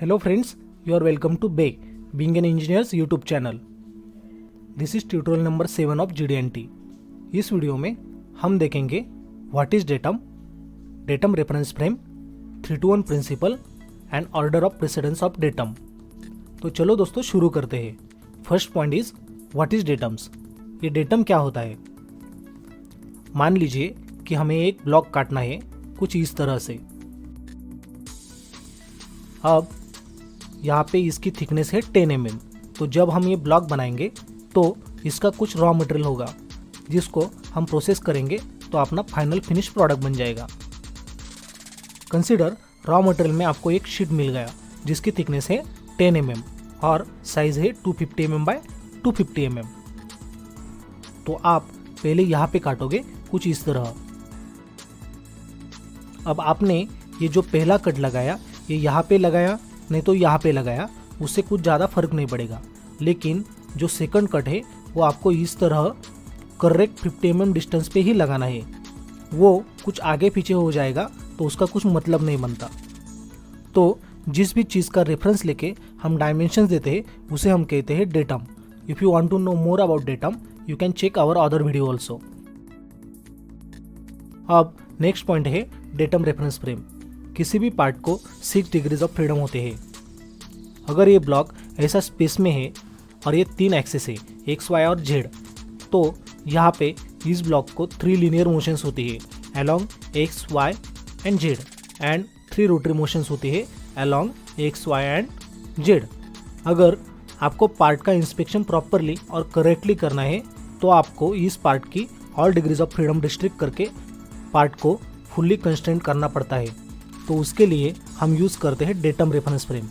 Hello friends, you are welcome to BE, Being an Engineer's YouTube channel. This is tutorial number 7 of GD&T. इस video में हम देखेंगे what is datum, datum reference frame, 3-to-1 principle and order of precedence of datum. तो चलो दोस्तों शुरू करते हैं। First point is what is datums. ये डेटम क्या होता है। मान लीजिए कि हमें एक ब्लॉक काटना है कुछ इस तरह से। अब यहाँ पे इसकी थिकनेस है 10 mm। तो जब हम ये ब्लॉक बनाएंगे तो इसका कुछ रॉ मटेरियल होगा जिसको हम प्रोसेस करेंगे तो अपना फाइनल फिनिश प्रोडक्ट बन जाएगा। कंसीडर रॉ मटेरियल में आपको एक शीट मिल गया जिसकी थिकनेस है 10 mm और साइज है 250 mm बाय 250 mm। तो आप पहले यहाँ पे काटोगे कुछ इस तरह। अब आपने ये जो पहला कट लगाया ये यहाँ पे लगाया नहीं तो यहाँ पे लगाया, उससे कुछ ज़्यादा फर्क नहीं पड़ेगा। लेकिन जो सेकंड कट है वो आपको इस तरह करेक्ट 50 mm डिस्टेंस पे ही लगाना है। वो कुछ आगे पीछे हो जाएगा तो उसका कुछ मतलब नहीं बनता। तो जिस भी चीज़ का रेफरेंस लेके हम डायमेंशंस देते हैं उसे हम कहते हैं datum. If you want to know more about datum you can check our other video also. अब नेक्स्ट पॉइंट है डेटम रेफरेंस फ्रेम। किसी भी पार्ट को 6 डिग्रीज ऑफ फ्रीडम होते हैं। अगर ये ब्लॉक ऐसा स्पेस में है और ये 3 एक्सेस है एक्स वाई और जेड, तो यहाँ पे इस ब्लॉक को 3 लीनियर मोशंस होती है along X Y and Z and 3 rotary motions होती है along X Y and Z. अगर आपको पार्ट का इंस्पेक्शन प्रॉपरली और करेक्टली करना है तो आपको इस पार्ट की all degrees of freedom restrict करके पार्ट को फुल्ली कंस्ट्रेंट करना पड़ता है। तो उसके लिए हम यूज़ करते हैं डेटम रेफरेंस फ्रेम।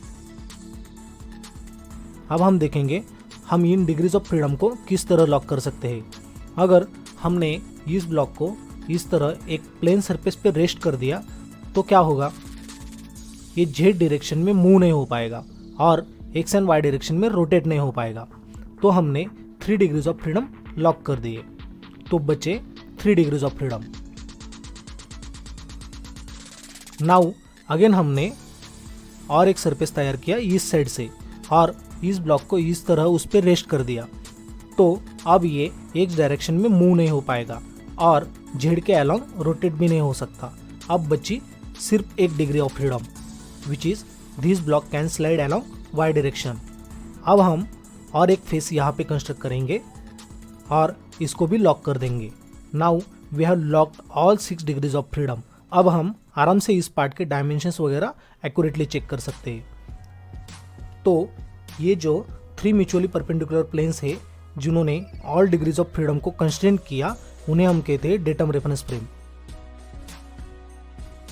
अब हम देखेंगे हम इन डिग्रीज ऑफ फ्रीडम को किस तरह लॉक कर सकते हैं। अगर हमने इस ब्लॉक को इस तरह एक प्लेन सरफेस पे रेस्ट कर दिया तो क्या होगा, ये जेड डायरेक्शन में मूव नहीं हो पाएगा और एक्स एंड वाई डायरेक्शन में रोटेट नहीं हो पाएगा। तो हमने 3 डिग्रीज ऑफ फ्रीडम लॉक कर दिए तो बचे 3 degrees of freedom. Now again हमने और एक सरफेस तैयार किया इस साइड से और इस ब्लॉक को इस तरह उस पर रेस्ट कर दिया। तो अब ये एक डायरेक्शन में मूव नहीं हो पाएगा और जेड के अलोंग रोटेट भी नहीं हो सकता। अब बची सिर्फ 1 degree of freedom which is this block can slide along Y direction. अब हम और एक फेस यहाँ पे कंस्ट्रक्ट करेंगे और इसको भी लॉक कर देंगे। Now we have locked all 6 degrees of freedom. अब हम आराम से इस पार्ट के डायमेंशंस वगैरह एक्यूरेटली चेक कर सकते हैं। तो ये जो 3 म्यूचुअली परपेंडिकुलर प्लेन्स है जिन्होंने ऑल डिग्रीज ऑफ फ्रीडम को कंस्ट्रेंट किया उन्हें हम कहते हैं datum reference frame.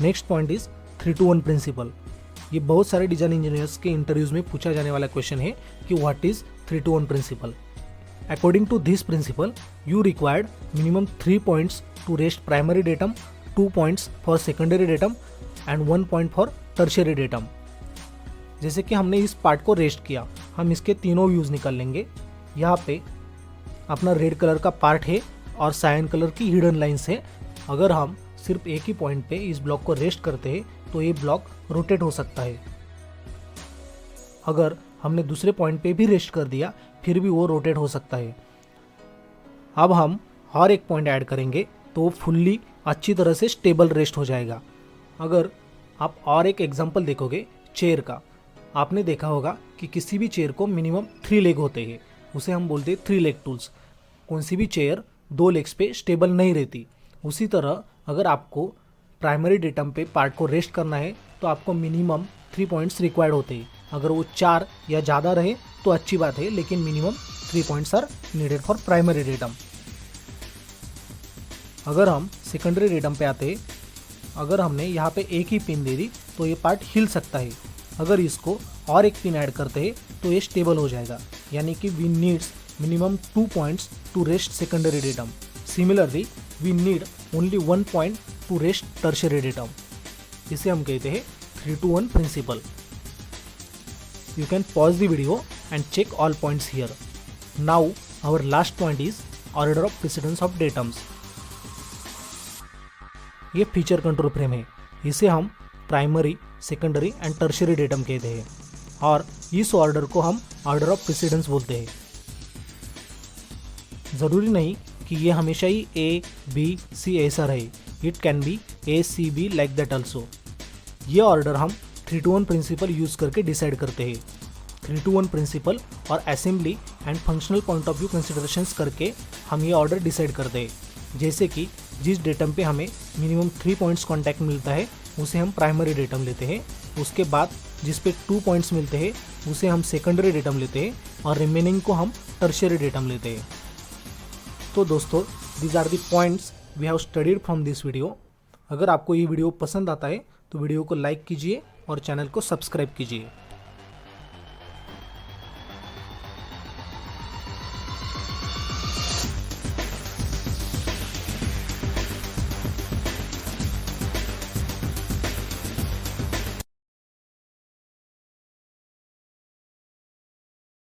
Next point is 3-to-1 principle. ये बहुत सारे डिजाइन इंजीनियर्स के इंटरव्यूज में पूछा जाने वाला क्वेश्चन है कि what is 3-to-1 principle. According to this principle you required minimum 3 points to rest primary datum, 2 points for secondary datum and 1 point for tertiary datum. जैसे कि हमने इस पार्ट को रेस्ट किया, हम इसके तीनों व्यूज निकाल लेंगे। यहाँ पे अपना रेड कलर का पार्ट है और सायन कलर की हिडन लाइंस है। अगर हम सिर्फ एक ही पॉइंट पे इस ब्लॉक को रेस्ट करते हैं तो ये ब्लॉक रोटेट हो सकता है। अगर हमने दूसरे पॉइंट पे भी रेस्ट कर दिया फिर भी वो रोटेट हो सकता है। अब हम और एक पॉइंट ऐड करेंगे तो वो फुल्ली अच्छी तरह से स्टेबल रेस्ट हो जाएगा। अगर आप और एक एग्जांपल देखोगे चेयर का, आपने देखा होगा कि किसी भी चेयर को मिनिमम 3 लेग होते हैं, उसे हम बोलते हैं 3 लेग टूल्स। कौन सी भी चेयर 2 लेग्स पे स्टेबल नहीं रहती। उसी तरह अगर आपको प्राइमरी डेटम पे पार्ट को रेस्ट करना है तो आपको मिनिमम 3 points रिक्वायर्ड होते हैं। अगर वो 4 या ज़्यादा रहे तो अच्छी बात है, लेकिन minimum 3 points are needed for primary datum. अगर हम सेकेंडरी डेटम पे आते हैं, अगर हमने यहाँ पे एक ही पिन दे दी तो ये पार्ट हिल सकता है। अगर इसको और एक पिन ऐड करते हैं तो ये स्टेबल हो जाएगा, यानी कि we needs minimum 2 points to rest secondary datum. Similarly we need only 1 point to rest tertiary datum. इसे हम कहते हैं 3-to-1 principle. You can pause the video and check all points here. Now our last point is order of precedence of datums. ये feature control frame है। इसे हम primary, secondary and tertiary datum कहते हैं और इस ऑर्डर को हम ऑर्डर ऑफ प्रेसिडेंस बोलते हैं। ज़रूरी नहीं कि ये हमेशा ही A, B, C ऐसा रहे, it can be A, C, B like that also. ये ऑर्डर हम 3-to-1 प्रिंसिपल यूज़ करके डिसाइड करते हैं। 3-to-1 प्रिंसिपल और assembly and functional point of view considerations करके हम ये ऑर्डर डिसाइड करते हैं। जैसे कि जिस डेटम पे हमें मिनिमम 3 पॉइंट्स कॉन्टैक्ट मिलता है उसे हम प्राइमरी डेटम लेते हैं, उसके बाद जिस पे 2 पॉइंट्स मिलते हैं उसे हम सेकेंडरी डेटम लेते हैं और रिमेनिंग को हम टर्शियरी डेटम लेते हैं। तो दोस्तों, these are the points we have studied from this video. अगर आपको ये वीडियो पसंद आता है तो वीडियो को लाइक कीजिए और चैनल को सब्सक्राइब कीजिए।